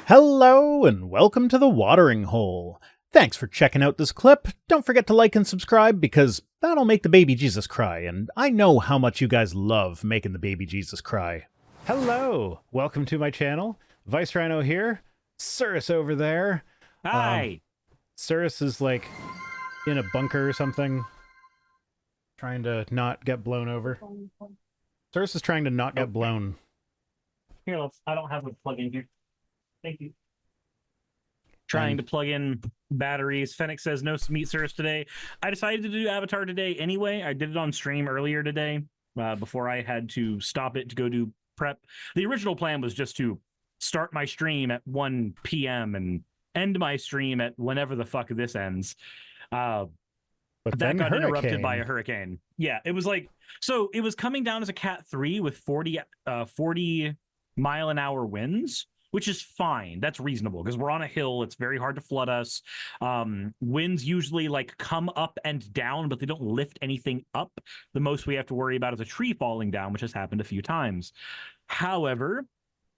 Hello and welcome to the Watering Hole. Thanks for checking out this clip. Don't forget to like and subscribe because that'll make the baby Jesus cry, and I know how much you guys love making the baby Jesus cry. Hello, welcome to my channel. Vice Rhino here. Cirrus over there. Hi. Cirrus is like in a bunker or something, trying to not get blown over. Cirrus is trying to not get blown. Here, I don't have a plug in here. Thank you. Trying to plug in batteries. Fennec says no meat service today. I decided to do Avatar today anyway. I did it on stream earlier today before I had to stop it to go do prep. The original plan was just to start my stream at 1 p.m. and end my stream at whenever the fuck this ends. But that got interrupted by a hurricane. Yeah, it was like, so it was coming down as a Cat 3 with 40 mile an hour winds, which is fine. That's reasonable because we're on a hill. It's very hard to flood us. Winds usually like come up and down, but they don't lift anything up. The most we have to worry about is a tree falling down, which has happened a few times. However,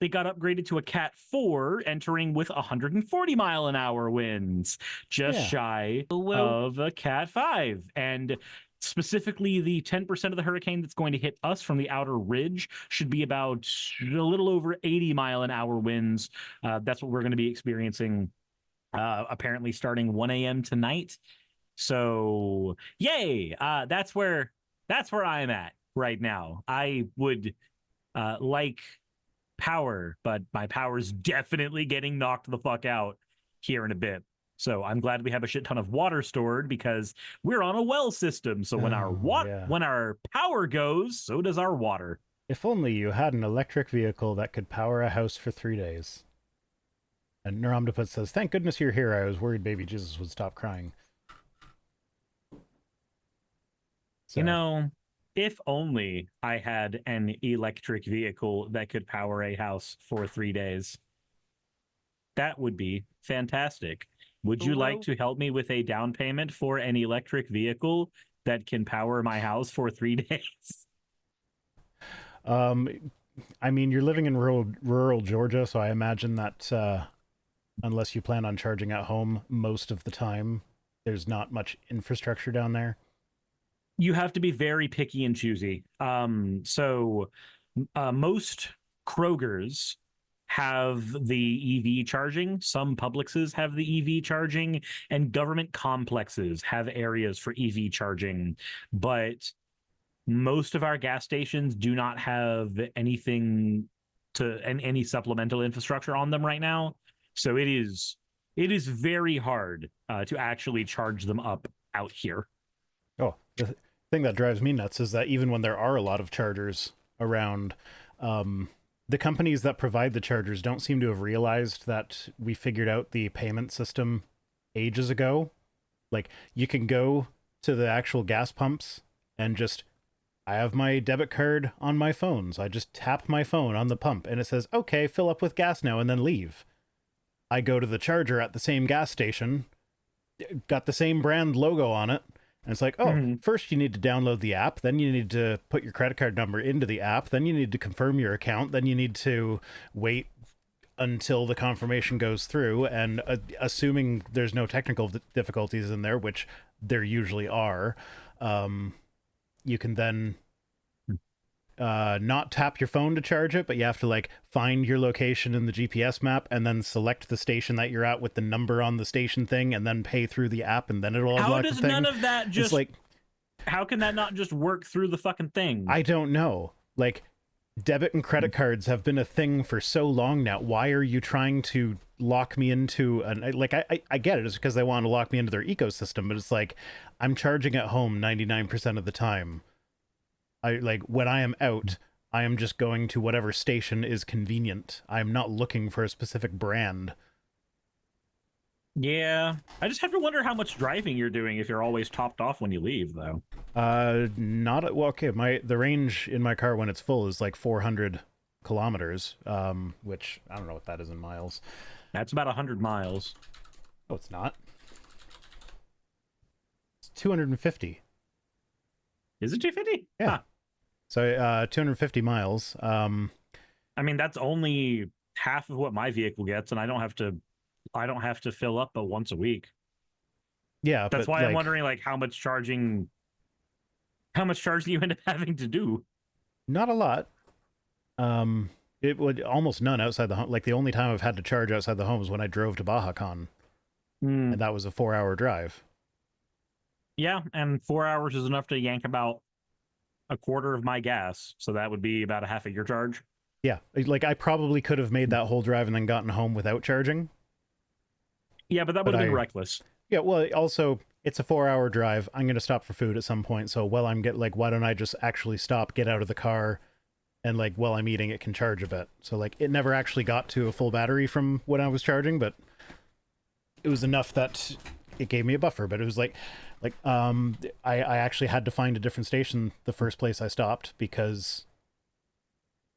they got upgraded to a Cat 4, entering with 140 mile an hour winds, just shy of a Cat 5. And specifically, the 10% of the hurricane that's going to hit us from the outer ridge should be about a little over 80 mile an hour winds. That's what we're going to be experiencing, apparently starting 1 a.m. tonight. So, yay! That's where I'm at right now. I would like power, but my power's definitely getting knocked the fuck out here in a bit. So I'm glad we have a shit ton of water stored because we're on a well system. So when when our power goes, so does our water. If only you had an electric vehicle that could power a house for 3 days. And Neuromdiput says, "Thank goodness you're here. I was worried baby Jesus would stop crying." So. You know, if only I had an electric vehicle that could power a house for 3 days. That would be fantastic. Would you like to help me with a down payment for an electric vehicle that can power my house for 3 days? I mean, you're living in rural Georgia, so I imagine that unless you plan on charging at home most of the time, there's not much infrastructure down there. You have to be very picky and choosy. So most Krogers have the EV charging. Some Publixes have the EV charging, and government complexes have areas for EV charging. But most of our gas stations do not have anything any supplemental infrastructure on them right now. So it is very hard to actually charge them up out here. Oh, the thing that drives me nuts is that even when there are a lot of chargers around, the companies that provide the chargers don't seem to have realized that we figured out the payment system ages ago. Like, you can go to the actual gas pumps and just, I have my debit card on my phone, so I just tap my phone on the pump and it says, okay, fill up with gas now, and then leave. I go to the charger at the same gas station, got the same brand logo on it, and it's like, oh, first you need to download the app, then you need to put your credit card number into the app, then you need to confirm your account, then you need to wait until the confirmation goes through, and assuming there's no technical difficulties in there, which there usually are, you can then not tap your phone to charge it, but you have to like find your location in the GPS map and then select the station that you're at with the number on the station thing and then pay through the app, and then it'll unlock the thing. How does none of that just, like, how can that not just work through the fucking thing? I don't know. Like, debit and credit cards have been a thing for so long now. Why are you trying to lock me into an, like, I get it, it's because they want to lock me into their ecosystem, but it's like, I'm charging at home 99% of the time. When I am out, I am just going to whatever station is convenient. I'm not looking for a specific brand. Yeah, I just have to wonder how much driving you're doing if you're always topped off when you leave, though. Not well. Okay, the range in my car when it's full is like 400 kilometers. Which I don't know what that is in miles. That's about 100 miles. Oh, it's not. It's 250. Is it 250? Yeah. Huh. So 250 miles. I mean, that's only half of what my vehicle gets, and I don't have to fill up but once a week. Yeah, That's but why I'm like wondering like how much charging you end up having to do. not a lot. Um, it would almost none outside the home. Like the only time I've had to charge outside the home is when I drove to BajaCon, and Mm, that was a 4 hour drive. yeah, and 4 hours is enough to yank about a quarter of my gas, so that would be about a half of your charge. Yeah, like I probably could have made that whole drive and then gotten home without charging, Yeah, but that but would have been I reckless. yeah, well, also it's a 4 hour drive. I'm gonna stop for food at some point, so while I'm why don't I just actually stop, get out of the car, and like while I'm eating, it can charge a bit. So like it never actually got to a full battery from when I was charging, but it was enough that it gave me a buffer. But it was I actually had to find a different station the first place I stopped because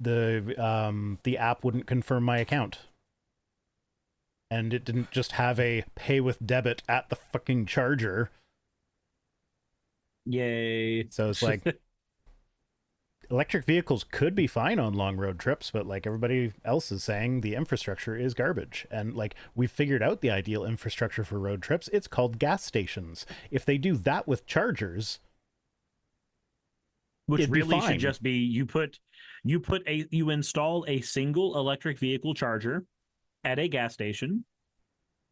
the app wouldn't confirm my account. And it didn't just have a pay with debit at the fucking charger. Yay. So it's like electric vehicles could be fine on long road trips, but like everybody else is saying, the infrastructure is garbage. And like we've figured out the ideal infrastructure for road trips. It's called gas stations. If they do that with chargers, Which it'd be really should fine. just be you install a single electric vehicle charger at a gas station,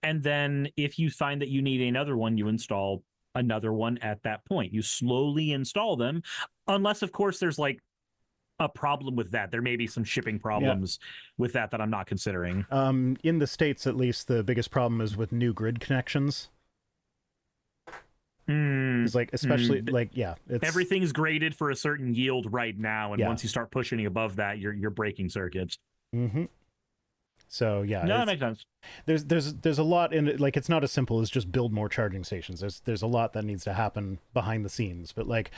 and then if you find that you need another one, you install another one at that point. You slowly install them, unless of course there's like a problem with that. There may be some shipping Yeah. problems with that I'm not considering. In the States, at least, the biggest problem is with new grid connections. Mm, It's like, especially, mm. like, yeah, it's, Everything's graded for a certain yield right now, and yeah. once you start pushing above that, you're breaking circuits. Mm-hmm. So, yeah, No, that it's, makes sense. there's a lot in it. Like, it's not as simple as just build more charging stations. There's a lot that needs to happen behind the scenes. But, like,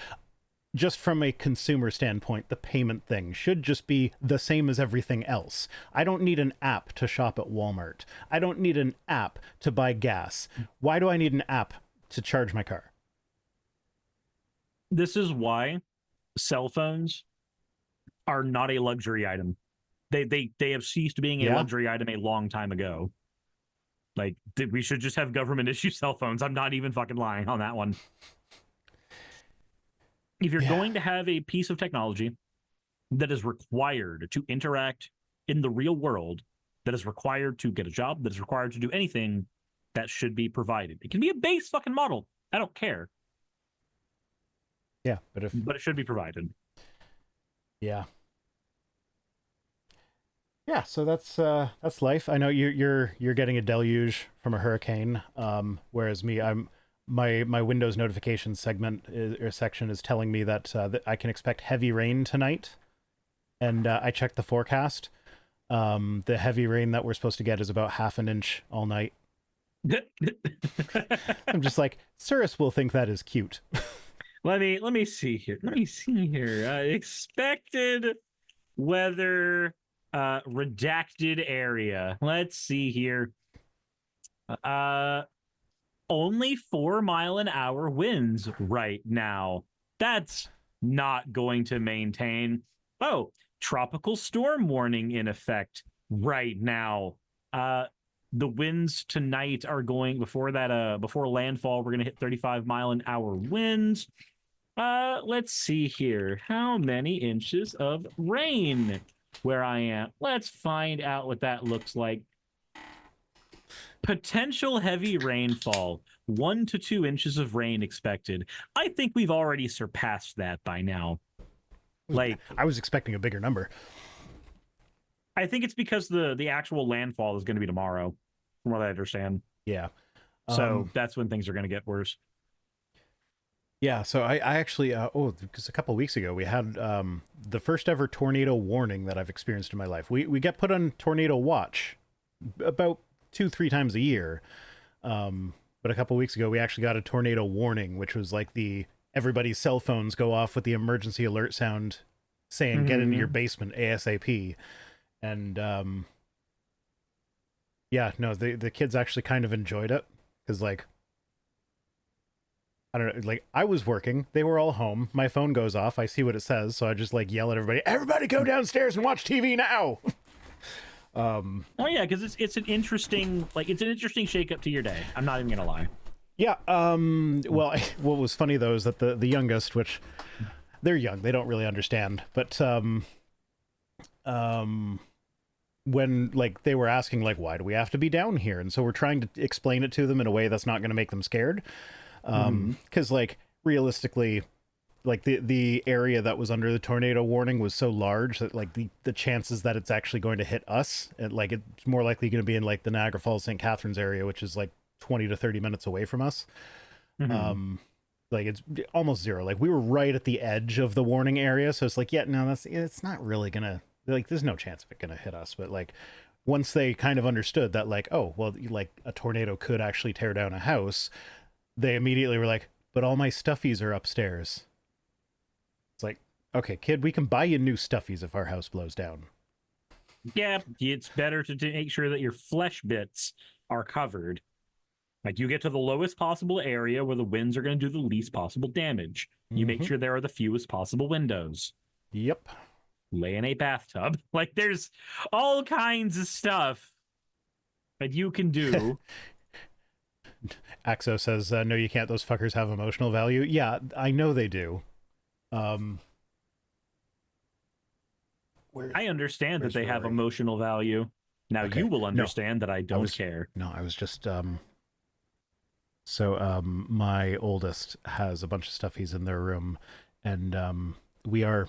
just from a consumer standpoint, the payment thing should just be the same as everything else. I don't need an app to shop at Walmart. I don't need an app to buy gas. Why do I need an app to charge my car? This is why cell phones are not a luxury item. They have ceased being a Yeah. luxury item a long time ago. Like we should just have government issue cell phones. I'm not even fucking lying on that one. If you're Yeah. going to have a piece of technology that is required to interact in the real world, that is required to get a job, that is required to do anything, that should be provided. It can be a base fucking model. I don't care, Yeah, but if but it should be provided. yeah. Yeah, so that's life. I know you're getting a deluge from a hurricane, whereas me, my Windows notifications segment or section is telling me that I can expect heavy rain tonight, and I checked the forecast. The heavy rain that we're supposed to get is about half an inch all night. I'm just like, Cirrus will think that is cute. Let me see here. Let me see here. Expected weather redacted area. Let's see here. Uh Only 4 mile an hour winds right now. That's not going to maintain. Oh, tropical storm warning in effect right now. The winds tonight are going before landfall, we're gonna hit 35-mile-an-hour winds. Let's see here. How many inches of rain where I am? Let's find out what that looks like. Potential heavy rainfall, 1 to 2 inches of rain expected. I think we've already surpassed that by now. Like, I was expecting a bigger number. I think it's because the actual landfall is going to be tomorrow, from what I understand. Yeah. So that's when things are going to get worse. Yeah, so I actually, because a couple of weeks ago we had the first ever tornado warning that I've experienced in my life. We get put on tornado watch about 2-3 times a year, but a couple of weeks ago we actually got a tornado warning, which was like everybody's cell phones go off with the emergency alert sound saying get into your basement ASAP, and yeah, no, the kids actually kind of enjoyed it because like. I don't know, like I was working, they were all home, my phone goes off, I see what it says, so I just like yell at everybody go downstairs and watch TV now. Oh yeah, because it's an interesting shakeup to your day. I'm not even gonna lie. Yeah. Well, what was funny though is that the youngest, which they're young, they don't really understand, but when like they were asking like why do we have to be down here, and so we're trying to explain it to them in a way that's not going to make them scared, because like realistically, like the area that was under the tornado warning was so large that like the chances that it's actually going to hit us, and like it's more likely going to be in like the Niagara Falls, St. Catharines area, which is like 20 to 30 minutes away from us. Like it's almost zero. Like we were right at the edge of the warning area, so it's like, yeah, no, it's not really gonna, like there's no chance of it gonna hit us. But like once they kind of understood that, like, oh well, like a tornado could actually tear down a house, they immediately were like, but all my stuffies are upstairs. It's like, okay, kid, we can buy you new stuffies if our house blows down. Yeah, it's better to make sure that your flesh bits are covered. Like you get to the lowest possible area where the winds are going to do the least possible damage. You make sure there are the fewest possible windows. Yep. Lay in a bathtub. Like there's all kinds of stuff that you can do. Axo says, no, you can't. Those fuckers have emotional value. Yeah, I know they do. I understand that they have emotional value. Now you will understand that I don't care. No, I was just so my oldest has a bunch of stuff he's in their room, and we are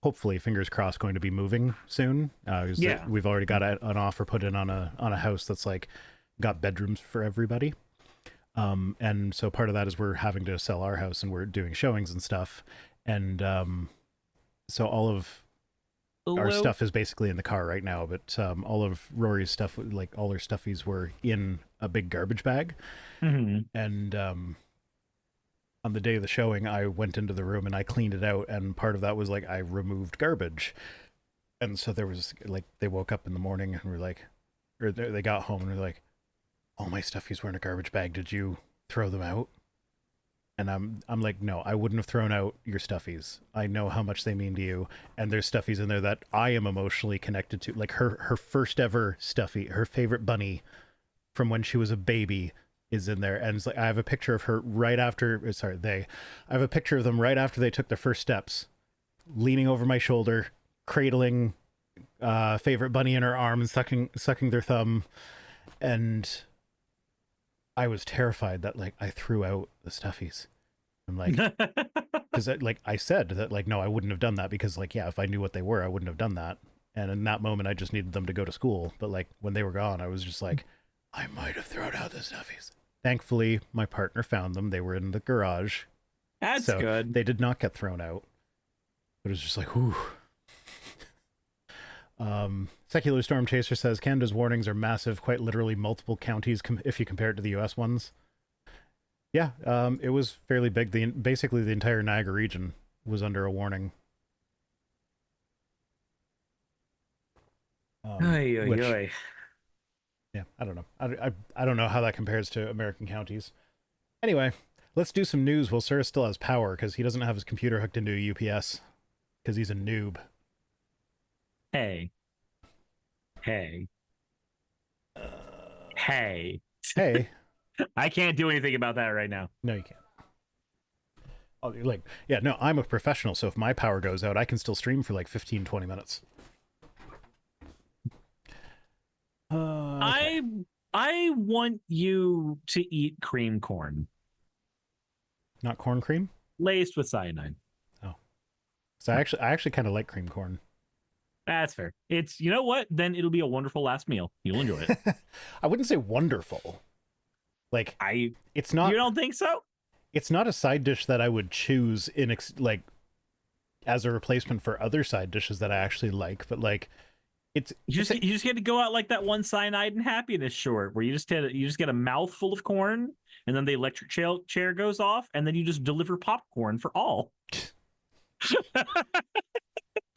hopefully, fingers crossed, going to be moving soon. Yeah, we've already got an offer put in on a house that's like got bedrooms for everybody. And so part of that is we're having to sell our house, and we're doing showings and stuff. And so all of our stuff is basically in the car right now, but all of Rory's stuff, like all her stuffies, were in a big garbage bag. And on the day of the showing, I went into the room and I cleaned it out, and part of that was like I removed garbage. And so there was like, they woke up in the morning and were like, or they got home and were like, all my stuffies were in a garbage bag. Did you throw them out? And I'm like, no, I wouldn't have thrown out your stuffies. I know how much they mean to you, and there's stuffies in there that I am emotionally connected to. Like her first ever stuffy, her favorite bunny from when she was a baby is in there, and it's like I have a picture of her right after. I have a picture of them right after they took their first steps, leaning over my shoulder, cradling favorite bunny in her arm and sucking their thumb, and I was terrified that like I threw out the stuffies. I'm like, because like I said that like, no, I wouldn't have done that, because like, yeah, if I knew what they were, I wouldn't have done that. And in that moment, I just needed them to go to school. But like when they were gone, I was just like, I might have thrown out the stuffies. Thankfully, my partner found them. They were in the garage. That's good. They did not get thrown out. But it was just like, whew. Secular Storm Chaser says Canada's warnings are massive, quite literally multiple counties if you compare it to the US ones. Yeah, it was fairly big. Basically the entire Niagara region was under a warning. Yeah, I don't know. I don't know how that compares to American counties. Anyway, let's do some news while Sir still has power, because he doesn't have his computer hooked into a UPS, because he's a noob. Hey. Hey. I can't do anything about that right now. No, you can't. Oh, like, yeah, no, I'm a professional, so if my power goes out, I can still stream for like 15, 20 minutes. Okay. I want you to eat cream corn. Not corn cream? Laced with cyanide. Oh. So I actually kind of like cream corn. That's fair. It's, you know what? Then it'll be a wonderful last meal. You'll enjoy it. I wouldn't say wonderful. Like, it's not. You don't think so? It's not a side dish that I would choose like as a replacement for other side dishes that I actually like. But like, you just get to go out like that one Cyanide and Happiness short where you just get a mouthful of corn, and then the electric chair goes off, and then you just deliver popcorn for all.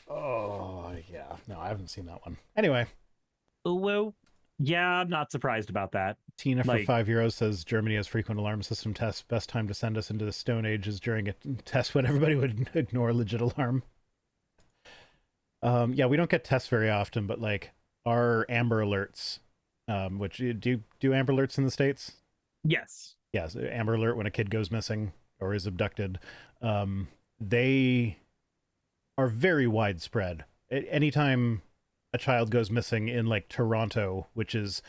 Oh yeah, no, I haven't seen that one. Anyway, well, yeah, I'm not surprised about that. Tina for €5 says Germany has frequent alarm system tests. Best time to send us into the Stone Age is during a test when everybody would ignore legit alarm. Yeah, we don't get tests very often, but like are Amber Alerts, which do Amber Alerts in the States? Yes. Yeah, so Amber Alert when a kid goes missing or is abducted. They are very widespread. Anytime a child goes missing in like Toronto, which is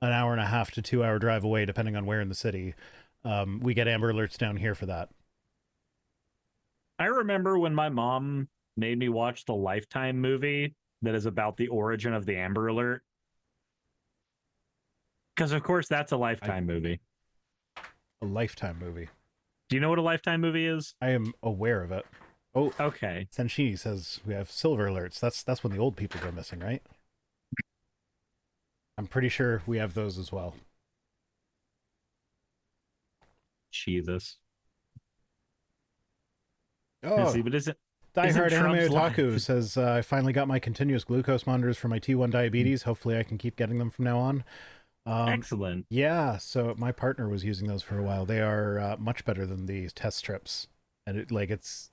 an hour and a half to 2 hour drive away, depending on where in the city, we get Amber Alerts down here for that. I remember when my mom made me watch the Lifetime movie that is about the origin of the Amber Alert. Because, of course, that's a Lifetime movie. A Lifetime movie. Do you know what a Lifetime movie is? I am aware of it. Oh, okay. Senshini says we have silver alerts. That's when the old people go missing, right? I'm pretty sure we have those as well. Jesus. Oh, see, but isn't Diehard Anime Trump's Otaku says I finally got my continuous glucose monitors for my T1 diabetes. Hopefully, I can keep getting them from now on. Excellent. Yeah, so my partner was using those for a while. They are much better than these test strips, and it's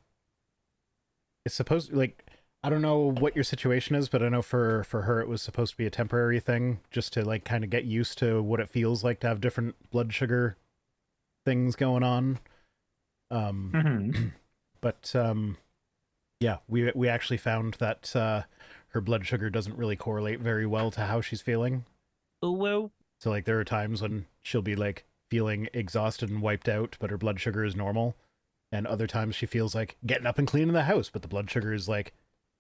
supposed like I don't know what your situation is, but I know for her it was supposed to be a temporary thing, just to like kind of get used to what it feels like to have different blood sugar things going on. But yeah, we actually found that her blood sugar doesn't really correlate very well to how she's feeling. Oh, well. So like there are times when she'll be like feeling exhausted and wiped out, but her blood sugar is normal. And other times she feels like getting up and cleaning the house, but the blood sugar is like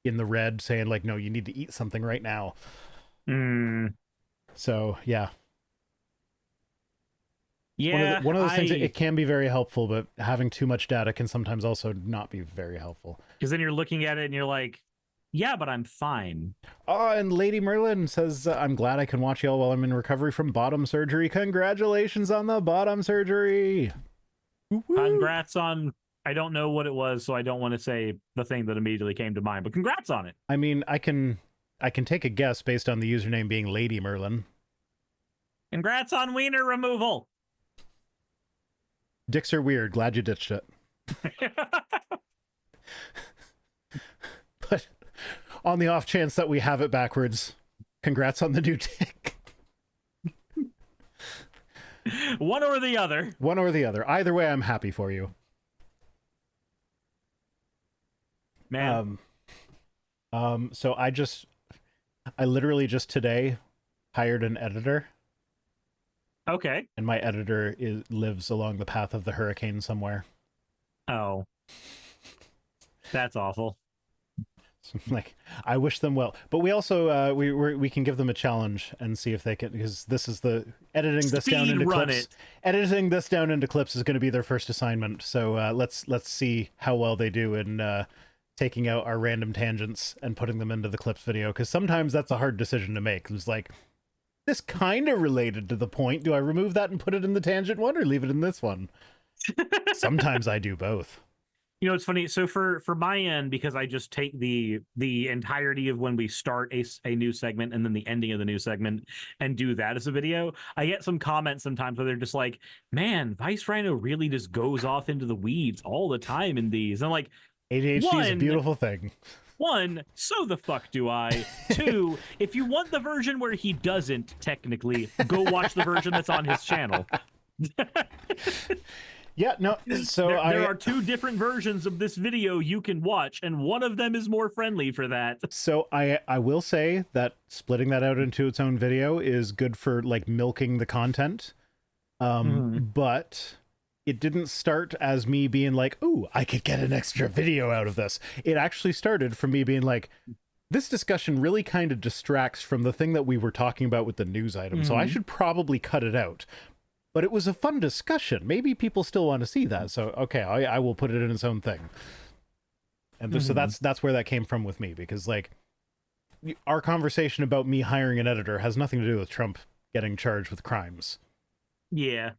in the red, saying like, no, you need to eat something right now. So yeah. Yeah. One of those things, it can be very helpful, but having too much data can sometimes also not be very helpful. Because then you're looking at it and you're like, yeah, but I'm fine. Oh, and Lady Merlin says, I'm glad I can watch y'all while I'm in recovery from bottom surgery. Congratulations on the bottom surgery. Woo-hoo. Congrats on, I don't know what it was, so I don't want to say the thing that immediately came to mind, but congrats on it. I mean, I can take a guess based on the username being Lady Merlin. Congrats on wiener removal. Dicks are weird. Glad you ditched it. But on the off chance that we have it backwards, congrats on the new dick. One or the other. One or the other. Either way, I'm happy for you. Man. So I literally just today hired an editor. Okay. And my editor lives along the path of the hurricane somewhere. Oh. That's awful. Like, I wish them well, but we also we can give them a challenge and see if they can, because this is the editing this down into clips. Editing this down into clips is going to be their first assignment. So let's see how well they do in taking out our random tangents and putting them into the clips video, because sometimes that's a hard decision to make. It's like, this kind of related to the point. Do I remove that and put it in the tangent one, or leave it in this one? Sometimes I do both. You know, it's funny. So for my end, because I just take the entirety of when we start a new segment and then the ending of the new segment and do that as a video, I get some comments sometimes where they're just like, man, Vice Rhino really just goes off into the weeds all the time in these. And I'm like, ADHD is a beautiful thing. One, so the fuck do I. Two, if you want the version where he doesn't technically, go watch the version that's on his channel. Yeah, no, so there are two different versions of this video you can watch, and one of them is more friendly for that. So I will say that splitting that out into its own video is good for like milking the content. But it didn't start as me being like, ooh, I could get an extra video out of this. It actually started from me being like, this discussion really kind of distracts from the thing that we were talking about with the news item, so I should probably cut it out. But it was a fun discussion. Maybe people still want to see that. So, okay, I will put it in its own thing. And so that's where that came from with me, because like our conversation about me hiring an editor has nothing to do with Trump getting charged with crimes. Yeah.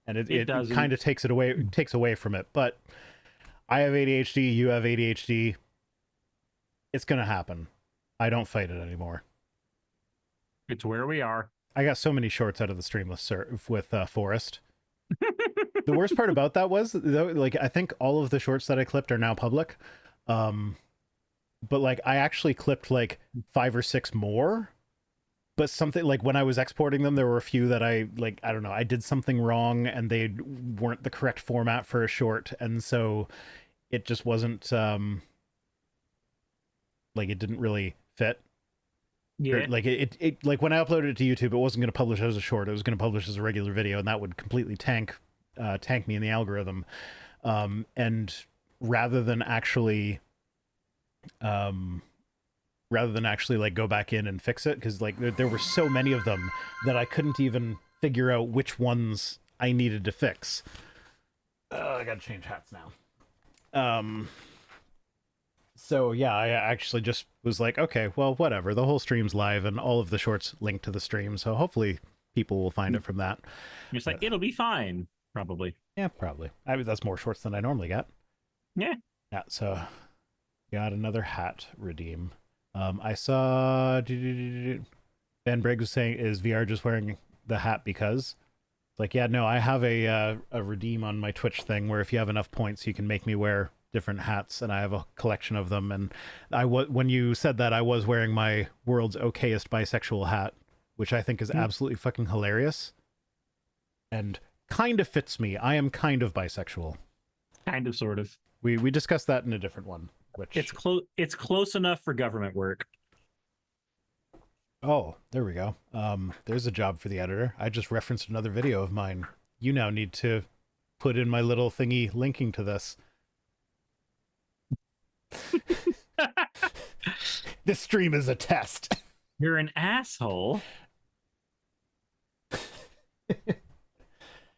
And it kind of takes away from it. But I have ADHD, you have ADHD. It's going to happen. I don't fight it anymore. It's where we are. I got so many shorts out of the Streamless with Forrest. The worst part about that was, though, like, I think all of the shorts that I clipped are now public. but like I actually clipped like 5 or 6 more. But something like when I was exporting them, there were a few that I don't know, I did something wrong and they weren't the correct format for a short, and so it just wasn't like it didn't really fit. Or, Yeah. like it like when I uploaded it to YouTube, it wasn't going to publish as a short. It was going to publish as a regular video, and that would completely tank me in the algorithm. And rather than actually um, like go back in and fix it, because like there were so many of them that I couldn't even figure out which ones I needed to fix. I gotta change hats now. So yeah, I actually just was like, okay, well, whatever. The whole stream's live, and all of the shorts link to the stream, so hopefully people will find it from that. It's like, it'll be fine, probably. Yeah, probably. I mean, that's more shorts than I normally get. Yeah. Yeah, so got another hat redeem. I saw Ben Briggs was saying, is VR just wearing the hat because? It's like, yeah, no, I have a redeem on my Twitch thing where if you have enough points, you can make me wear different hats, and I have a collection of them. And when you said that, I was wearing my world's okayest bisexual hat, which I think is absolutely fucking hilarious, and kind of fits me. I am kind of bisexual. Kind of, sort of. We discussed that in a different one, which it's close enough for government work. Oh, there we go. There's a job for the editor. I just referenced another video of mine. You now need to put in my little thingy linking to this. This stream is a test. You're an asshole.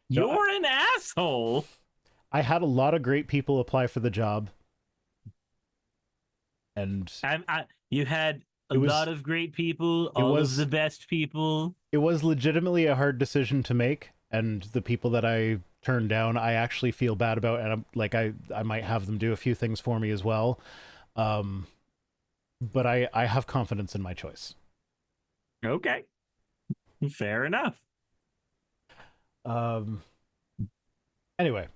You're an asshole. I had a lot of great people apply for the job. And you had a lot of great people, all of the best people. It was legitimately a hard decision to make, and the people that I turned down, I actually feel bad about, and I'm like, I might have them do a few things for me as well. But I have confidence in my choice. Okay. Fair enough. Anyway,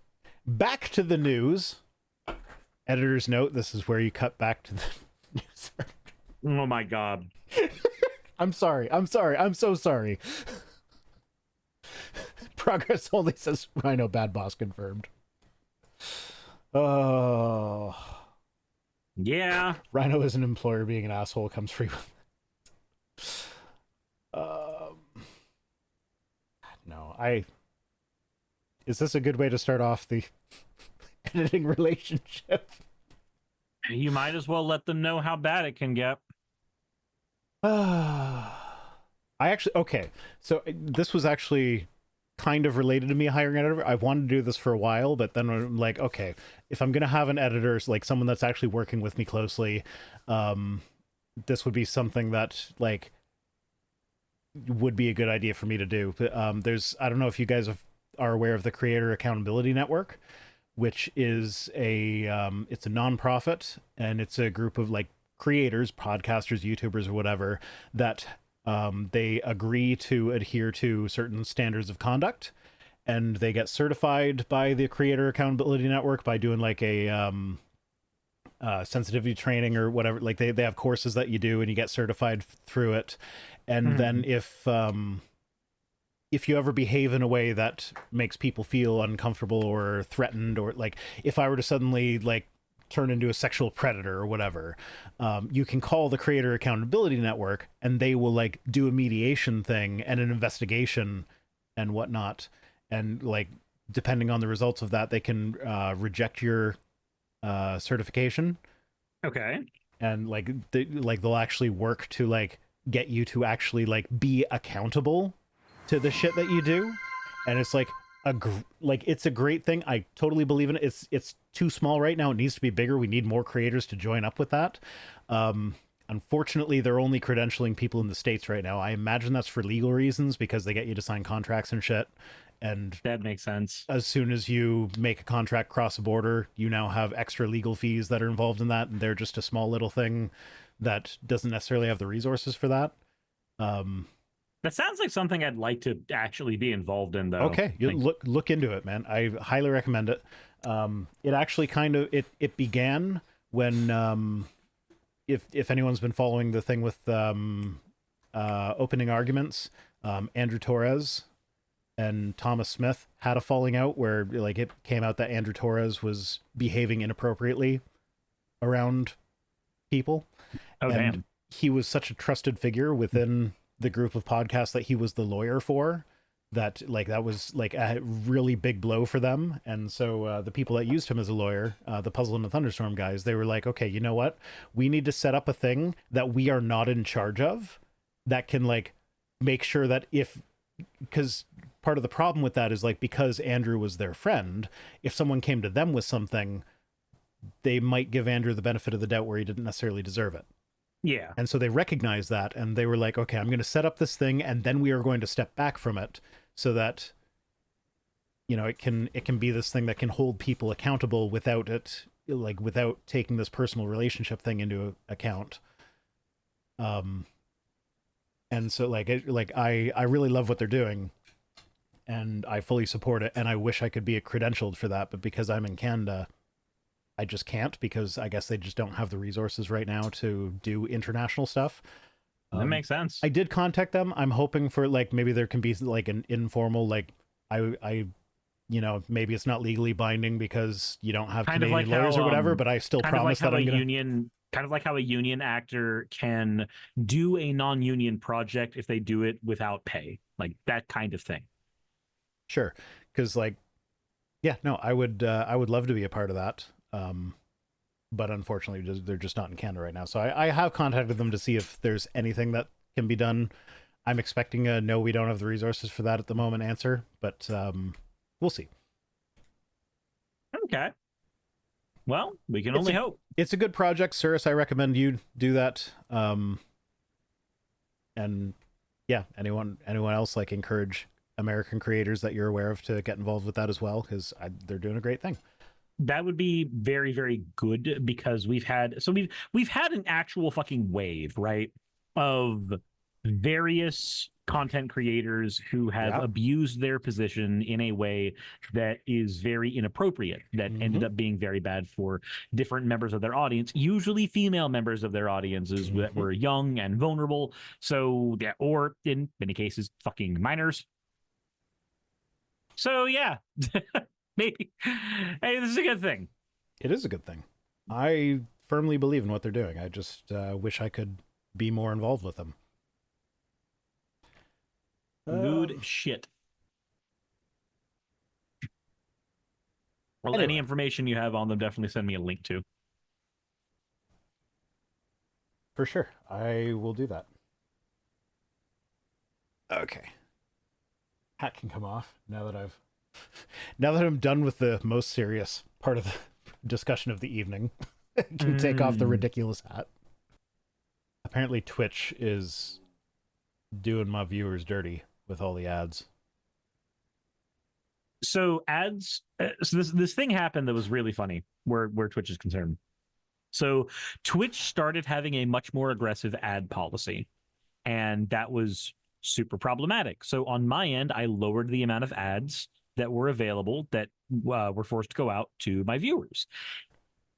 back to the news. Editor's note, this is where you cut back to the news. Oh my god. I'm sorry. I'm so sorry. Progress only says Rhino bad boss confirmed. Oh. Yeah. Rhino as an employer being an asshole comes free with no, is this a good way to start off the editing relationship? You might as well let them know how bad it can get. Okay, so this was actually kind of related to me hiring an editor. I wanted to do this for a while, but then I'm like, okay, if I'm gonna have an editor, like someone that's actually working with me closely, this would be something that like would be a good idea for me to do. I don't know if you guys are aware of the Creator Accountability Network, which is it's a nonprofit, and it's a group of like creators, podcasters, YouTubers, or whatever, that they agree to adhere to certain standards of conduct, and they get certified by the Creator Accountability Network by doing like a sensitivity training or whatever. Like they have courses that you do, and you get certified through it. And then if you ever behave in a way that makes people feel uncomfortable or threatened, or like if I were to suddenly like turn into a sexual predator or whatever, you can call the Creator Accountability Network, and they will like do a mediation thing and an investigation and whatnot. And like, depending on the results of that, they can reject your certification. Okay. And like, they'll actually work to like get you to actually like be accountable to the shit that you do. And it's like it's a great thing. I totally believe in it. It's too small right now. It needs to be bigger. We need more creators to join up with that. Unfortunately, they're only credentialing people in the States right now. I imagine that's for legal reasons, because they get you to sign contracts and shit. And that makes sense. As soon as you make a contract cross the border, you now have extra legal fees that are involved in that, and they're just a small little thing that doesn't necessarily have the resources for that. That sounds like something I'd like to actually be involved in, though. Okay, you look into it, man. I highly recommend it. It actually kind of it began when if anyone's been following the thing with opening arguments, Andrew Torres and Thomas Smith had a falling out where like it came out that Andrew Torres was behaving inappropriately around people. Oh, And damn. he was such a trusted figure within the group of podcasts that he was the lawyer for, that like that was like a really big blow for them. And so the people that used him as a lawyer, the Puzzle and the Thunderstorm guys, they were like, okay, you know what, we need to set up a thing that we are not in charge of, that can like make sure that if, because part of the problem with that is like, because Andrew was their friend, if someone came to them with something, they might give Andrew the benefit of the doubt where he didn't necessarily deserve it. Yeah. And so they recognized that, and they were like, okay, I'm going to set up this thing, and then we are going to step back from it so that, you know, it can be this thing that can hold people accountable without it, like without taking this personal relationship thing into account. And so I really love what they're doing, and I fully support it, and I wish I could be credentialed for that, but because I'm in Canada, I just can't, because I guess they just don't have the resources right now to do international stuff. That makes sense. I did contact them. I'm hoping for like maybe there can be like an informal like I you know, maybe it's not legally binding because you don't have Kind of Canadian like lawyers how, or whatever, but I still kind of like promise how that a I'm gonna. union, kind of like how a union actor can do a non-union project if they do it without pay, like that kind of thing. Sure, because like, yeah, no, I would love to be a part of that. But unfortunately, they're just not in Canada right now. So I have contacted them to see if there's anything that can be done. I'm expecting a no, we don't have the resources for that at the moment answer, but we'll see. Okay. Well, we can only hope. It's a good project, Cirrus. I recommend you do that. And yeah, anyone else, like, encourage American creators that you're aware of to get involved with that as well, because they're doing a great thing. That would be very, very good, because we've had an actual fucking wave, right, of various content creators who have abused their position in a way that is very inappropriate, that ended up being very bad for different members of their audience, usually female members of their audiences that were young and vulnerable. So yeah, or in many cases, fucking minors. So yeah, maybe. Hey, this is a good thing. It is a good thing. I firmly believe in what they're doing. I just wish I could be more involved with them. Good shit. Well, any information you have on them, definitely send me a link to. For sure. I will do that. Okay. Hat can come off now that I'm done with the most serious part of the discussion of the evening. I can take off the ridiculous hat. Apparently Twitch is doing my viewers dirty with all the ads. So ads, so this thing happened that was really funny where Twitch is concerned. So Twitch started having a much more aggressive ad policy, and that was super problematic. So on my end, I lowered the amount of ads that were available that were forced to go out to my viewers.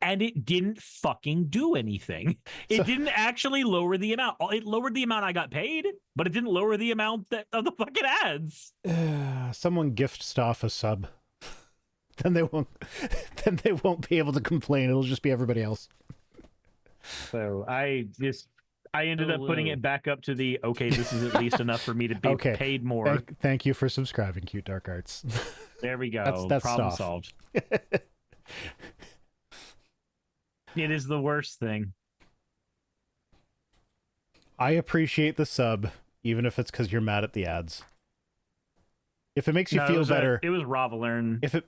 And it didn't fucking do anything. It didn't actually lower the amount. It lowered the amount I got paid, but it didn't lower the amount of the fucking ads. Someone gift Staff a sub. then they won't be able to complain. It'll just be everybody else. So I ended up putting it back up to the, okay, this is at least enough for me to be paid more. Thank you for subscribing, Cute Dark Arts. There we go. That's Problem Staff. solved. It is the worst thing. I appreciate the sub, even if it's because you're mad at the ads. If it makes you feel better. It was Ravalern.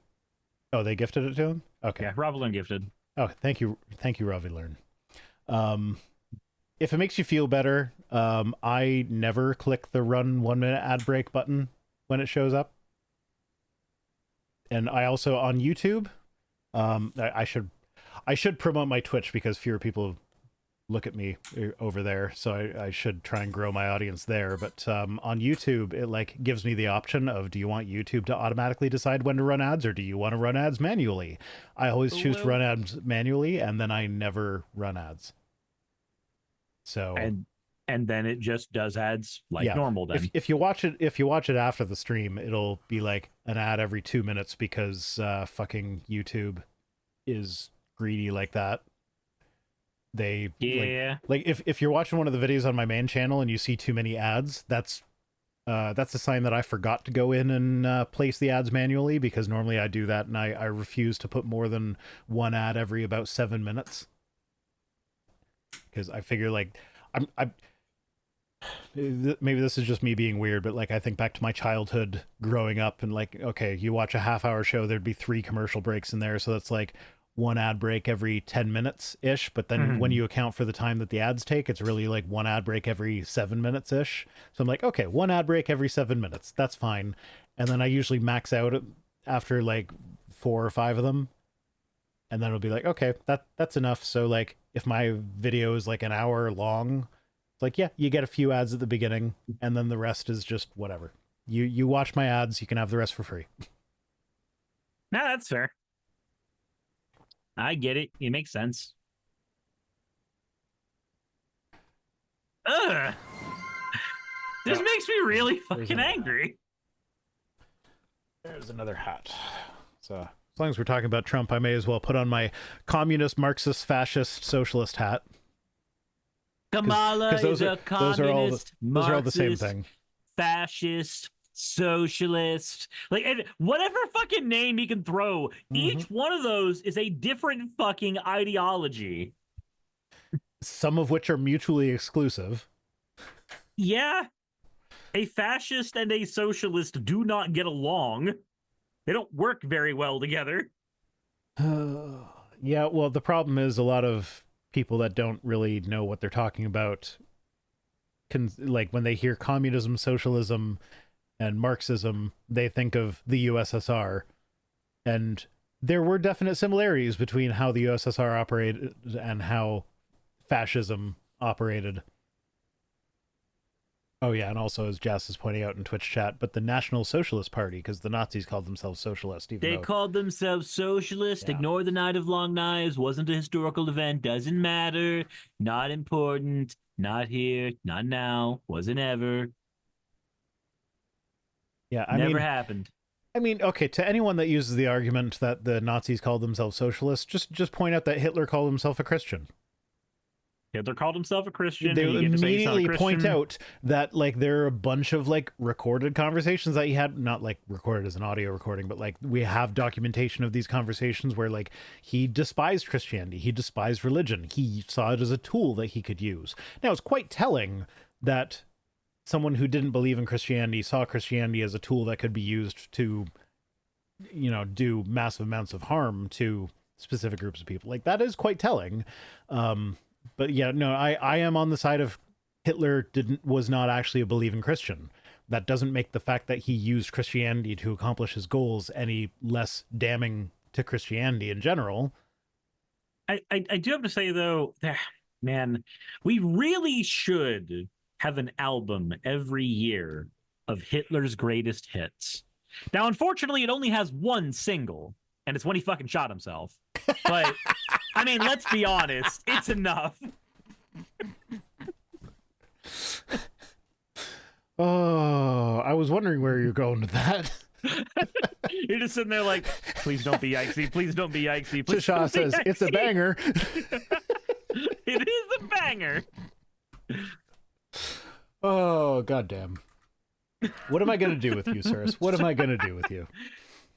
Oh, they gifted it to him? Okay. Yeah, Ravalern gifted. Oh, thank you, Ravalern. If it makes you feel better, I never click the run 1 minute ad break button when it shows up. And I also, on YouTube, I should promote my Twitch because fewer people look at me over there, so I should try and grow my audience there. But on YouTube, it like gives me the option of, do you want YouTube to automatically decide when to run ads, or do you want to run ads manually? I always choose to run ads manually, and then I never run ads. So and then it just does ads like yeah, normal. Then if you watch it after the stream, it'll be like an ad every 2 minutes because fucking YouTube is greedy like that. They yeah. like if you're watching one of the videos on my main channel and you see too many ads, that's a sign that I forgot to go in and place the ads manually, because normally I do that, and I refuse to put more than one ad every about 7 minutes, because I figure like I maybe this is just me being weird, but like I think back to my childhood growing up, and like, okay, you watch a half-hour show, there'd be 3 commercial breaks in there, so that's like one ad break every 10 minutes ish. But then when you account for the time that the ads take, it's really like one ad break every 7 minutes ish. So I'm like, okay, one ad break every 7 minutes, that's fine. And then I usually max out after like 4 or 5 of them, and then it'll be like, okay, that's enough. So like if my video is like an hour long, it's like, yeah, you get a few ads at the beginning, and then the rest is just whatever. You watch my ads, you can have the rest for free. No, that's fair. I get it. It makes sense. Ugh. This makes me really fucking angry. There's another hat. So as long as we're talking about Trump, I may as well put on my communist, Marxist, fascist, socialist hat. Kamala is a communist, those are all the same thing. Fascist, socialist, like, and whatever fucking name he can throw. Each one of those is a different fucking ideology. Some of which are mutually exclusive. Yeah. A fascist and a socialist do not get along. They don't work very well together. Yeah, well, the problem is a lot of people that don't really know what they're talking about like when they hear communism, socialism, and Marxism, they think of the USSR. And there were definite similarities between how the USSR operated and how fascism operated. Oh yeah, and also, as Jas is pointing out in Twitch chat, but the National Socialist Party, because the Nazis called themselves socialist. They called themselves socialist. Yeah. Ignore the Night of Long Knives. Wasn't a historical event. Doesn't matter. Not important. Not here. Not now. Wasn't ever. Yeah, never happened. I mean, okay, to anyone that uses the argument that the Nazis called themselves socialists, just point out that Hitler called himself a Christian. Hitler called himself a Christian. They immediately point out that like there are a bunch of like recorded conversations that he had, not like recorded as an audio recording, but like we have documentation of these conversations where like he despised Christianity, he despised religion, he saw it as a tool that he could use. Now it's quite telling that someone who didn't believe in Christianity saw Christianity as a tool that could be used to, you know, do massive amounts of harm to specific groups of people. Like that is quite telling. But yeah, no, I am on the side of Hitler was not actually a believing Christian. That doesn't make the fact that he used Christianity to accomplish his goals any less damning to Christianity in general. I do have to say, though, man, we really should have an album every year of Hitler's greatest hits. Now, unfortunately, it only has one single, and it's when he fucking shot himself. But I mean, let's be honest, it's enough. Oh, I was wondering where you're going with that. You're just sitting there like, please don't be yikesy, please don't be yikesy. Tasha says, it's a banger. It is a banger. Oh, goddamn. What am I going to do with you, Cyrus? What am I going to do with you?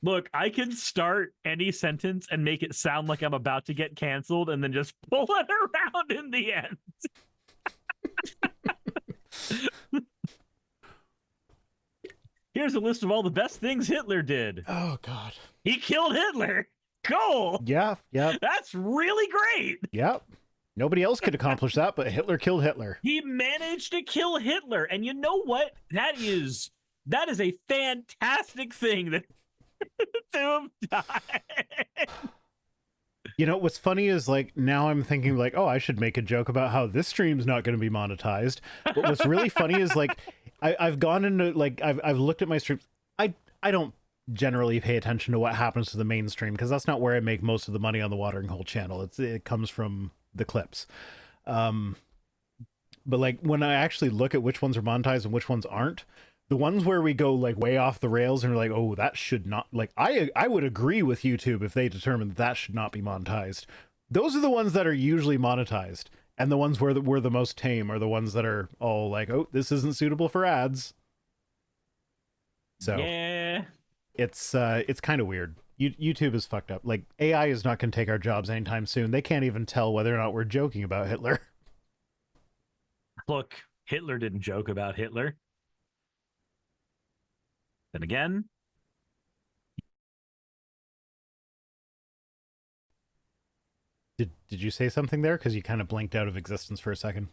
Look, I can start any sentence and make it sound like I'm about to get canceled and then just pull it around in the end. Here's a list of all the best things Hitler did. Oh, God. He killed Hitler. Cool. Yeah. That's really great. Yep. Nobody else could accomplish that, but Hitler killed Hitler. He managed to kill Hitler. And you know what? That is a fantastic thing that to have died. You know, what's funny is like now I'm thinking like, oh, I should make a joke about how this stream's not going to be monetized. But what's really funny is like I've gone into like I've looked at my streams. I don't generally pay attention to what happens to the mainstream because that's not where I make most of the money on the Watering Hole channel. It comes from the clips. but like when I actually look at which ones are monetized and which ones aren't, the ones where we go like way off the rails and we're like, oh, that should not, like, I would agree with YouTube if they determined that should not be monetized. Those are the ones that are usually monetized, and the ones where we're the most tame are the ones that are all like, oh, this isn't suitable for ads. So Yeah. it's kind of weird. YouTube is fucked up. Like, AI is not going to take our jobs anytime soon. They can't even tell whether or not we're joking about Hitler. Look, Hitler didn't joke about Hitler. Then again, Did you say something there? Because you kind of blinked out of existence for a second.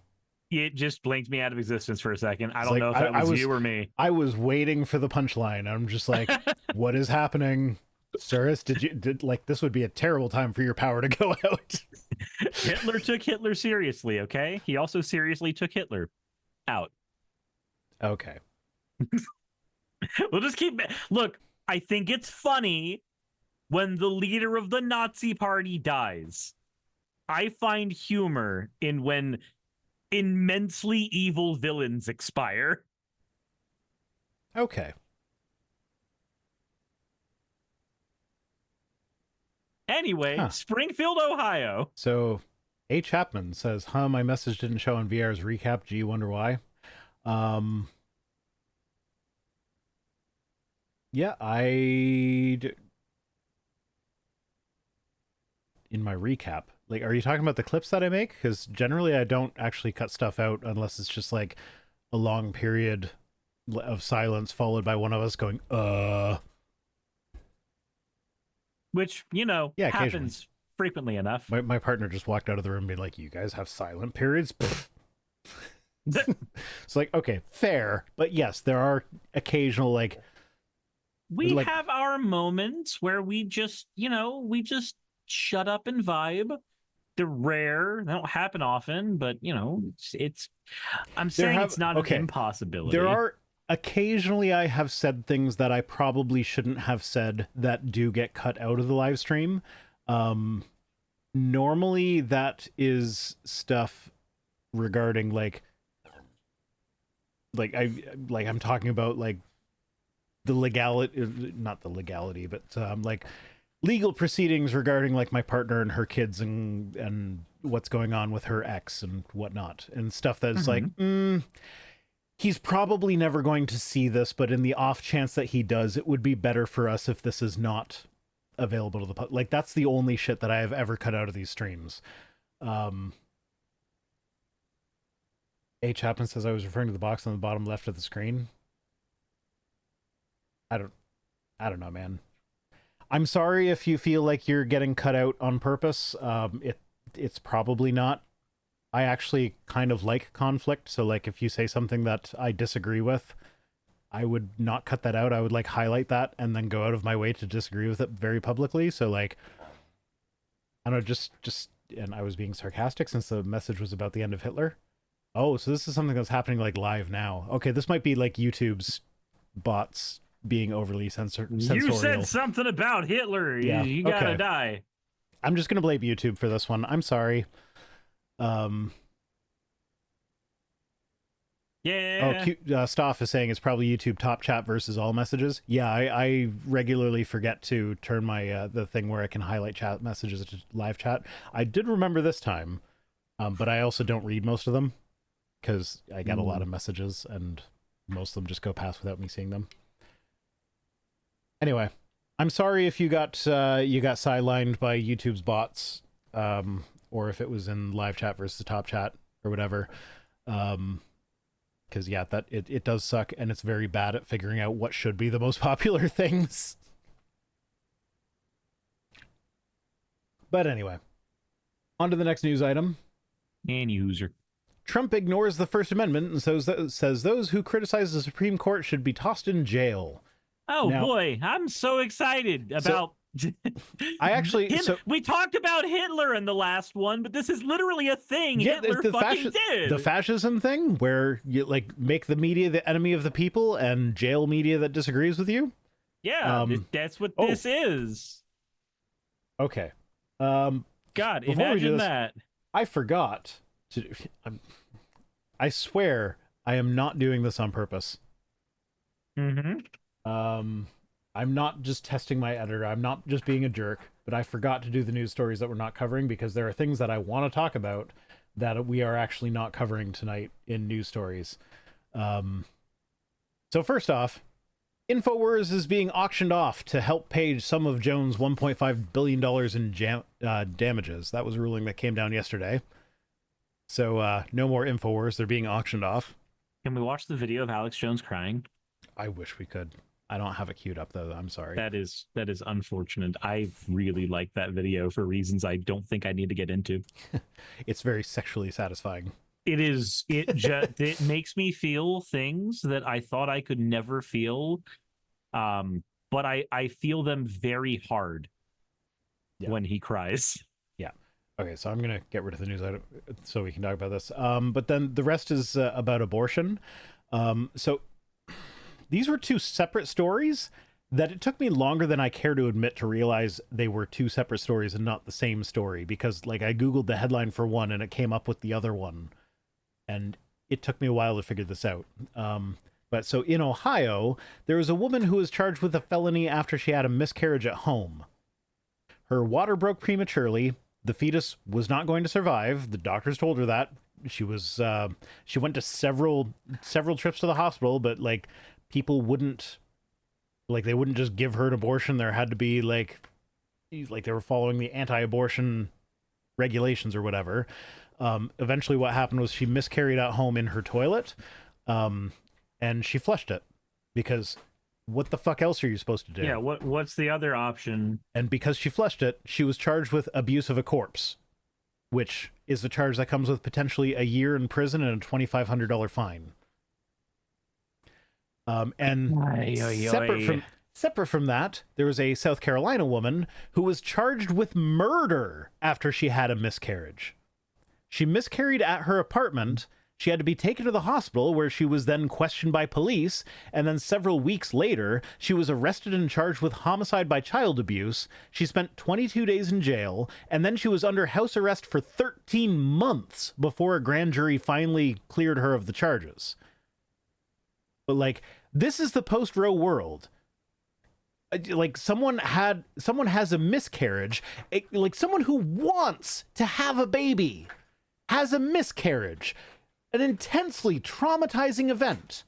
it just blinked me out of existence for a second. I It's don't like, know if that was you or me. I was waiting for the punchline. I'm just like, what is happening? Cirrus, did like, this would be a terrible time for your power to go out. Hitler took Hitler seriously, okay? He also seriously took Hitler out. Okay. We'll just keep. Look, I think it's funny when the leader of the Nazi party dies. I find humor in when immensely evil villains expire. Okay. Anyway, Huh. Springfield, Ohio. So A. Chapman says, my message didn't show on VR's recap. Gee, wonder why. Yeah, in my recap. Like, are you talking about the clips that I make? Because generally I don't actually cut stuff out unless it's just like a long period of silence followed by one of us going, Which, you know, Yeah, happens frequently enough. My partner just walked out of the room and be like, you guys have silent periods? It's like, okay, fair. But yes, there are occasional, like... We have our moments where we just, you know, we just shut up and vibe. They're rare. They don't happen often, but, you know, it's I'm saying it's not an impossibility. There are... Occasionally I have said things that I probably shouldn't have said that do get cut out of the live stream. Normally that is stuff regarding I'm talking about like the legality, not the legality, but like legal proceedings regarding like my partner and her kids and what's going on with her ex and whatnot, and stuff that's like, he's probably never going to see this, but in the off chance that he does, it would be better for us if this is not available to the public. Like, that's the only shit that I have ever cut out of these streams. A. Chapman says I was referring to the box on the bottom left of the screen. I don't know, man. I'm sorry if you feel like you're getting cut out on purpose. It's probably not. I actually kind of like conflict, so like if you say something that I disagree with, I would not cut that out. I would like highlight that and then go out of my way to disagree with it very publicly. So like, I don't know, just and I was being sarcastic since the message was about the end of Hitler. Oh, so this is something that's happening like live now. Okay, this might be like YouTube's bots being overly sensorial. You said something about Hitler. Yeah, you gotta die. I'm just gonna blame YouTube for this one. I'm sorry. Yeah. Stoff is saying it's probably YouTube top chat versus all messages. Yeah, I regularly forget to turn my the thing where I can highlight chat messages to live chat. I did remember this time, but I also don't read most of them because I get a lot of messages and most of them just go past without me seeing them. Anyway, I'm sorry if you got sidelined by YouTube's bots, or if it was in live chat versus the top chat or whatever. Because yeah, that it does suck, and it's very bad at figuring out what should be the most popular things. But anyway, on to the next news item. And user. Trump ignores the First Amendment and says those who criticize the Supreme Court should be tossed in jail. Oh boy, I'm so excited about... I actually... we talked about Hitler in the last one, but this is literally a thing Hitler fucking did. The fascism thing, where you like make the media the enemy of the people and jail media that disagrees with you? Yeah, that's what this is. Okay. God, imagine that. I forgot to... I swear I am not doing this on purpose. Mm-hmm. Um, I'm not just testing my editor. I'm not just being a jerk, but I forgot to do the news stories that we're not covering because there are things that I want to talk about that we are actually not covering tonight in news stories. Um, so first off, InfoWars is being auctioned off to help pay some of Jones' $1.5 billion in damages. That was a ruling that came down yesterday. So no more InfoWars. They're being auctioned off. Can we watch the video of Alex Jones crying? I wish we could. I don't have it queued up, though. I'm sorry. That is unfortunate. I really like that video for reasons I don't think I need to get into. It's very sexually satisfying. It is. It makes me feel things that I thought I could never feel. But I feel them very hard when he cries. Yeah. Okay, so I'm gonna get rid of the news item so we can talk about this. But then the rest is about abortion. So these were two separate stories that it took me longer than I care to admit to realize they were two separate stories and not the same story, because like I googled the headline for one and it came up with the other one, and it took me a while to figure this out. But so in Ohio, there was a woman who was charged with a felony after she had a miscarriage at home. Her water broke prematurely. The fetus was not going to survive. The doctors told her that. She went to several trips to the hospital, but like people wouldn't, like they wouldn't just give her an abortion. There had to be like they were following the anti-abortion regulations or whatever. Eventually what happened was she miscarried at home in her toilet. And she flushed it because what the fuck else are you supposed to do? Yeah, what's the other option? And because she flushed it, she was charged with abuse of a corpse, which is a charge that comes with potentially a year in prison and a $2,500 fine. Separate from that, there was a South Carolina woman who was charged with murder after she had a miscarriage. She miscarried at her apartment. She had to be taken to the hospital where she was then questioned by police, and then several weeks later, she was arrested and charged with homicide by child abuse. She spent 22 days in jail, and then she was under house arrest for 13 months before a grand jury finally cleared her of the charges. But like, this is the post-Roe world. Like someone has a miscarriage, like someone who wants to have a baby has a miscarriage. An intensely traumatizing event.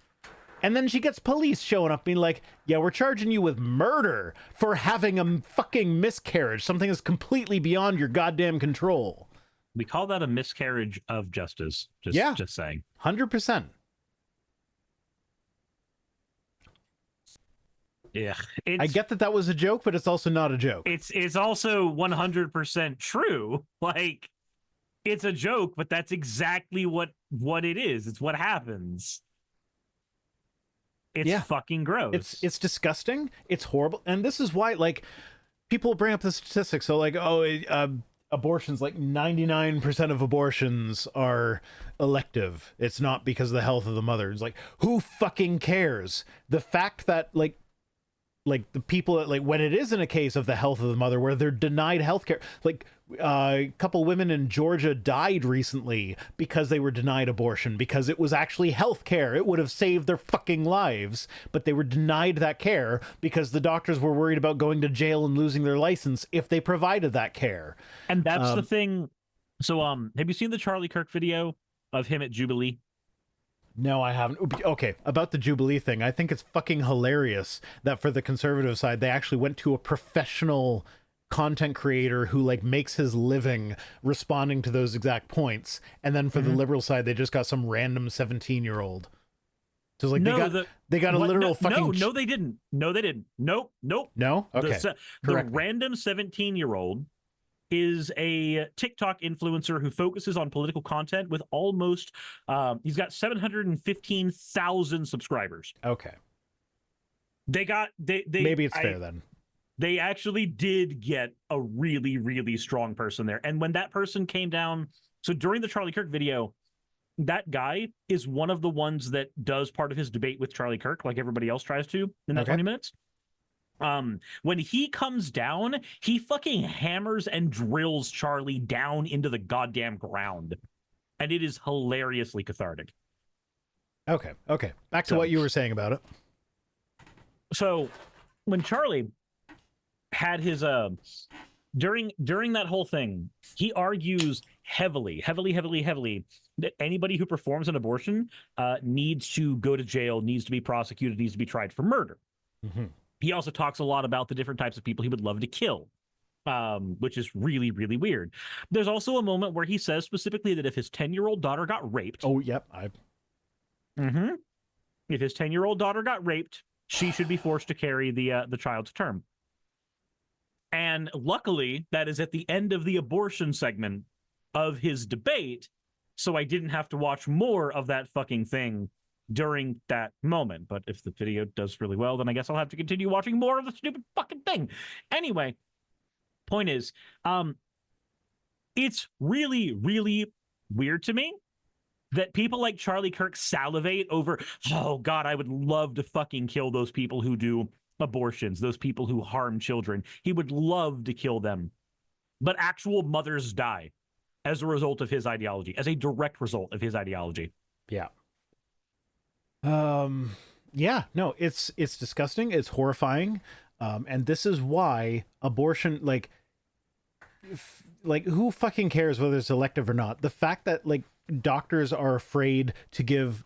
And then she gets police showing up being like, yeah, we're charging you with murder for having a fucking miscarriage. Something that's completely beyond your goddamn control. We call that a miscarriage of justice. Just saying. 100%. Yeah. I get that was a joke, but it's also not a joke. It's also 100% true. Like, it's a joke, but that's exactly what it is. It's what happens. It's fucking gross. It's disgusting. It's horrible. And this is why, like, people bring up the statistics. So, like, abortions, like 99% of abortions are elective. It's not because of the health of the mother. It's like, who fucking cares? The fact that, like the people that, like, when it isn't a case of the health of the mother where they're denied health care, like a couple women in Georgia died recently because they were denied abortion because it was actually health care. It would have saved their fucking lives, but they were denied that care because the doctors were worried about going to jail and losing their license if they provided that care. And that's the thing. So have you seen the Charlie Kirk video of him at Jubilee? No, I haven't. Okay, about the Jubilee thing, I think it's fucking hilarious that for the conservative side, they actually went to a professional content creator who, like, makes his living responding to those exact points. And then for the liberal side, they just got some random 17-year-old. So, like, they got a literal fucking... No, they didn't. No, they didn't. Nope. No? Okay. The random 17-year-old is a TikTok influencer who focuses on political content with almost he's got 715,000 subscribers. Okay. They maybe it's fair then. They actually did get a really, really strong person there. And when that person came down, so during the Charlie Kirk video, that guy is one of the ones that does part of his debate with Charlie Kirk, like everybody else tries to in that 20 minutes. When he comes down, he fucking hammers and drills Charlie down into the goddamn ground. And it is hilariously cathartic. Okay. Okay. Back to So what you were saying about it. so when Charlie had his during that whole thing, he argues heavily that anybody who performs an abortion needs to go to jail, needs to be prosecuted, needs to be tried for murder. Mm-hmm. He also talks a lot about the different types of people he would love to kill, which is really, really weird. There's also a moment where he says specifically that if his 10-year-old daughter got raped, Oh, yep. I. mm-hmm, if his 10-year-old daughter got raped, she should be forced to carry the child to term. And luckily, that is at the end of the abortion segment of his debate. So I didn't have to watch more of that fucking thing during that moment. But if the video does really well, then I guess I'll have to continue watching more of the stupid fucking thing. Anyway, point is, it's really, really weird to me that people like Charlie Kirk salivate over, oh God, I would love to fucking kill those people who do abortions, those people who harm children. He would love to kill them. But actual mothers die as a result of his ideology, as a direct result of his ideology. Yeah. Yeah, no, it's disgusting, it's horrifying. And this is why abortion, like who fucking cares whether it's elective or not? The fact that like doctors are afraid to give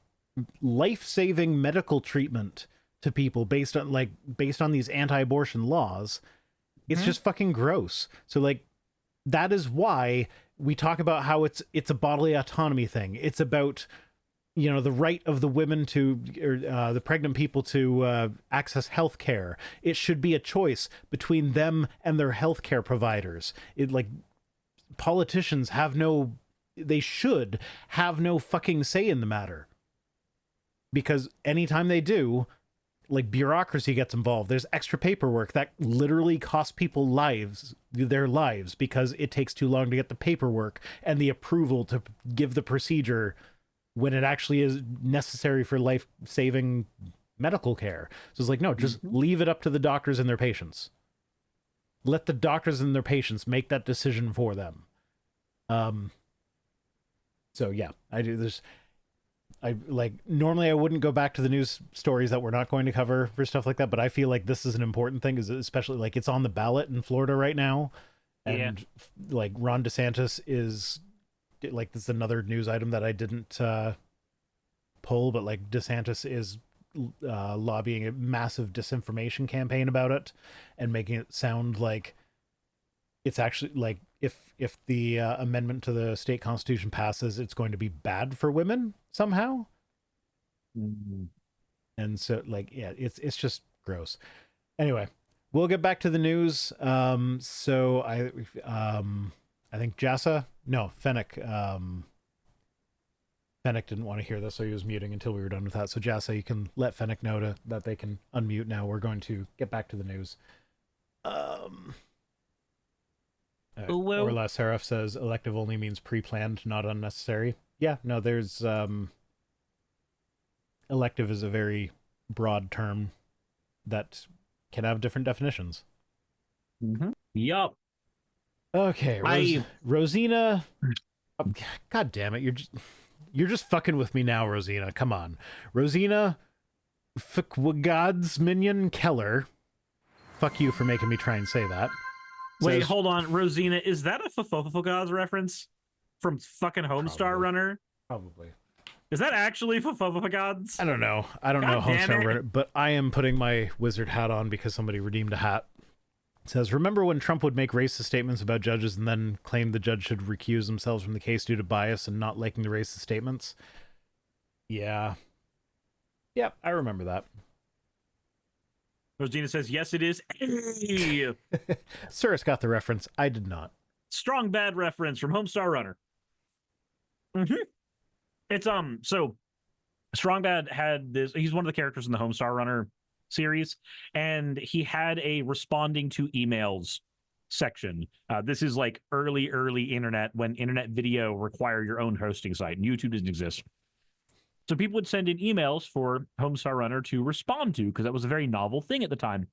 life-saving medical treatment to people based on these anti-abortion laws, it's just fucking gross. So like that is why we talk about how it's a bodily autonomy thing. It's about, you know, the right of the women to, or the pregnant people to access health care. It should be a choice between them and their health care providers. It like politicians they should have no fucking say in the matter, because anytime they do, like bureaucracy gets involved. There's extra paperwork that literally costs people their lives, because it takes too long to get the paperwork and the approval to give the procedure when it actually is necessary for life-saving medical care. So it's like, no, just leave it up to the doctors and their patients. Let the doctors and their patients make that decision for them. So yeah, normally I wouldn't go back to the news stories that we're not going to cover for stuff like that, but I feel like this is an important thing, is especially like it's on the ballot in Florida right now. And like Ron DeSantis is like, this is another news item that I didn't pull, but like DeSantis is lobbying a massive disinformation campaign about it and making it sound like it's actually like, if the amendment to the state constitution passes, it's going to be bad for women somehow. And so like, yeah, it's just gross. Anyway, we'll get back to the news. So I think Fennec didn't want to hear this, so he was muting until we were done with that. So Jassa, you can let Fennec know that they can unmute now. We're going to get back to the news. Orla Seraph says elective only means pre-planned, not unnecessary. Yeah, no, there's elective is a very broad term that can have different definitions. Yup. Okay, Rosina. Oh, God damn it! You're just fucking with me now, Rosina. Come on, Rosina. God's minion Keller. Fuck you for making me try and say that. Wait, hold on, Rosina. Is that a Fofofogaz reference from fucking Homestar Runner? Probably. Is that actually Fofofogaz? I don't know. I don't know Homestar Runner, but I am putting my wizard hat on because somebody redeemed a hat. It says, remember when Trump would make racist statements about judges and then claim the judge should recuse themselves from the case due to bias and not liking the racist statements? Yeah. Yep, I remember that. Rosina says, yes, it is. Cirrus got the reference. I did not. Strong bad reference from Homestar Runner. It's so Strong Bad had this, he's one of the characters in the Homestar Runner series, and he had a responding to emails section. This is like early internet, when internet video required your own hosting site and YouTube didn't exist. So people would send in emails for Homestar Runner to respond to, because that was a very novel thing at the time.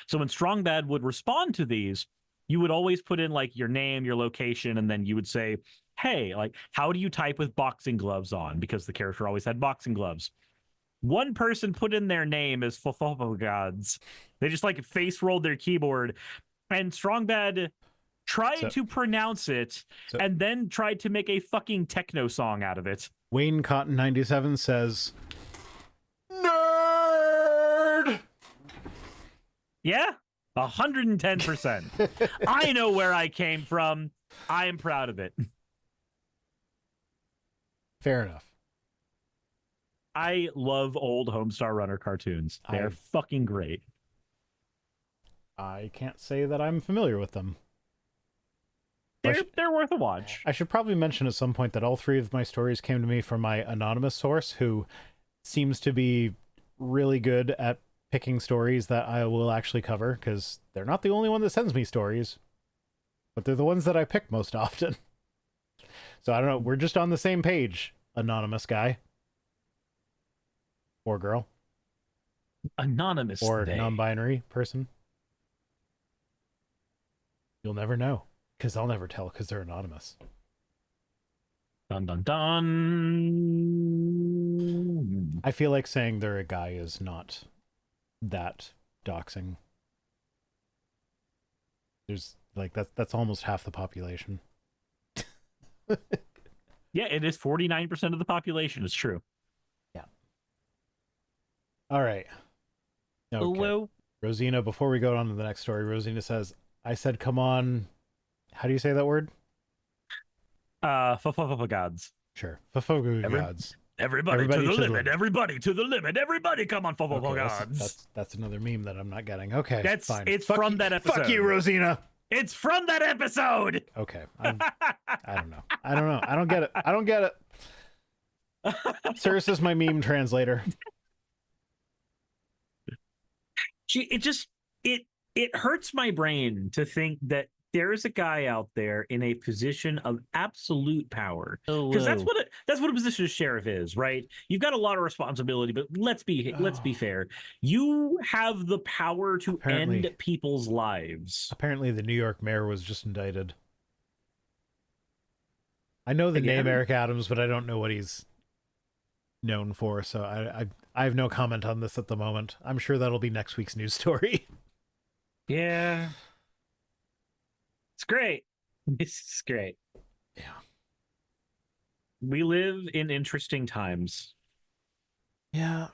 So when Strong Bad would respond to these, you would always put in like your name, your location, and then you would say, hey, like, how do you type with boxing gloves on? Because the character always had boxing gloves. One person put in their name as Gods. They just like face rolled their keyboard, and Strongbad tried to pronounce it and then tried to make a fucking techno song out of it. Wayne Cotton 97 says, "Nerd." Yeah, 110%. I know where I came from. I am proud of it. Fair enough. I love old Homestar Runner cartoons. They're fucking great. I can't say that I'm familiar with them. They're worth a watch. I should probably mention at some point that all three of my stories came to me from my anonymous source, who seems to be really good at picking stories that I will actually cover, because they're not the only one that sends me stories, but they're the ones that I pick most often. So I don't know. We're just on the same page, anonymous guy. Or girl. Anonymous. Or non-binary person. You'll never know, because I'll never tell, because they're anonymous. Dun dun dun. I feel like saying they're a guy is not that doxing. There's like that's almost half the population. Yeah, it is 49% of the population. It's true. Yeah. All right. Okay. Hello. Rosina, before we go on to the next story, Rosina says, I said, come on. How do you say that word? Gods. Sure. Gods. Everybody to the limit. Everybody to the limit. Everybody come on, Gods. That's another meme that I'm not getting. Okay, that's fine. It's from that episode. Fuck you, Rosina. It's from that episode. Okay. I don't know. I don't get it. I don't get it. Cirrus is my meme translator. It hurts my brain to think that there is a guy out there in a position of absolute power, because that's what a position of sheriff is, right? You've got a lot of responsibility, but let's be fair. You have the power to end people's lives. Apparently, the New York mayor was just indicted. I know the name Eric Adams, but I don't know what he's known for, so I have no comment on this at the moment. I'm sure that'll be next week's news story. Yeah. It's great. This is great. Yeah. We live in interesting times. Yeah.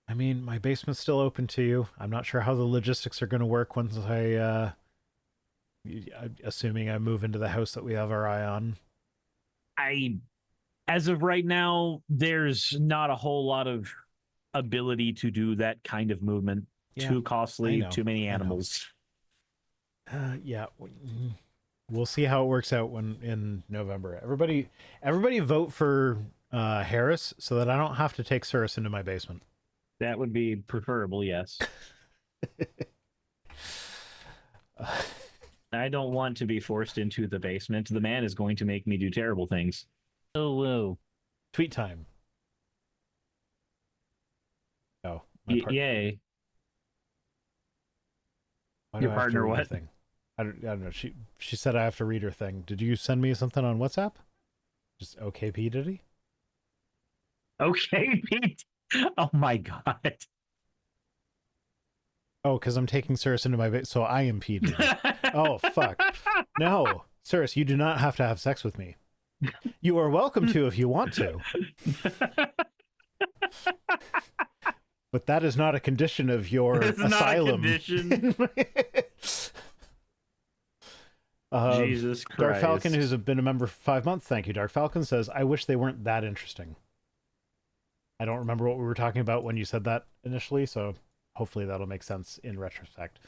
I mean, my basement's still open to you. I'm not sure how the logistics are going to work once assuming I move into the house that we have our eye on. As of right now, there's not a whole lot of ability to do that kind of movement. Yeah, too costly, too many animals. Yeah, we'll see how it works out in November. Everybody vote for Harris so that I don't have to take Cirrus into my basement. That would be preferable, yes. I don't want to be forced into the basement. The man is going to make me do terrible things. Oh, whoa. Tweet time. Oh, yay. Your partner what? Thing? I don't know. She said I have to read her thing. Did you send me something on WhatsApp? Just OKP, did he? Okay, Pete. Oh my god. Oh, because I'm taking Cirrus into my base, so I impeded. Oh, fuck. No, Cirrus, you do not have to have sex with me. You are welcome to if you want to. But that is not a condition of your asylum. It's not a condition. Jesus Christ. Dark Falcon, who's been a member for 5 months, thank you. Dark Falcon says, I wish they weren't that interesting. I don't remember what we were talking about when you said that initially, so hopefully that'll make sense in retrospect.